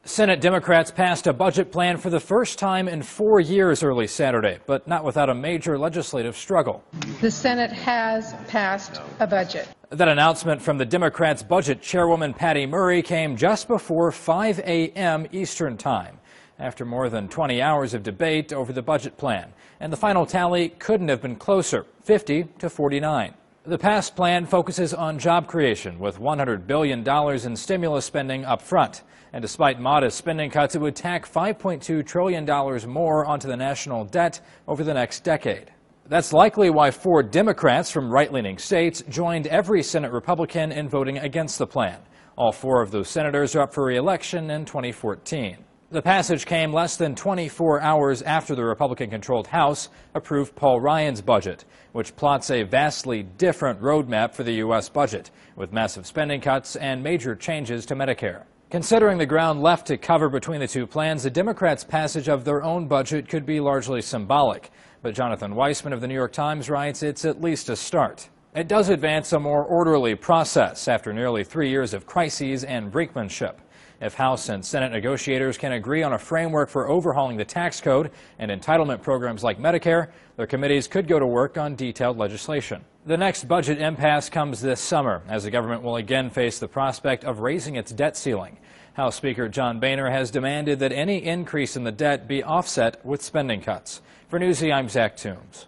Senate Democrats passed a budget plan for the first time in 4 years early Saturday, but not without a major legislative struggle. The Senate has passed a budget. That announcement from the Democrats' budget chairwoman Patty Murray came just before 5 a.m. Eastern Time, after more than 20 hours of debate over the budget plan. And the final tally couldn't have been closer, 50 to 49. The passed plan focuses on job creation, with $100 billion in stimulus spending up front. And despite modest spending cuts, it would tack $5.2 trillion more onto the national debt over the next decade. That's likely why 4 Democrats from right-leaning states joined every Senate Republican in voting against the plan. All 4 of those senators are up for re-election in 2014. The passage came less than 24 hours after the Republican-controlled House approved Paul Ryan's budget, which plots a vastly different roadmap for the U.S. budget, with massive spending cuts and major changes to Medicare. Considering the ground left to cover between the two plans, the Democrats' passage of their own budget could be largely symbolic. But Jonathan Weissman of the New York Times writes it's at least a start. It does advance a more orderly process after nearly 3 years of crises and brinkmanship. If House and Senate negotiators can agree on a framework for overhauling the tax code and entitlement programs like Medicare, their committees could go to work on detailed legislation. The next budget impasse comes this summer, as the government will again face the prospect of raising its debt ceiling. House Speaker John Boehner has demanded that any increase in the debt be offset with spending cuts. For Newsy, I'm Zach Toombs.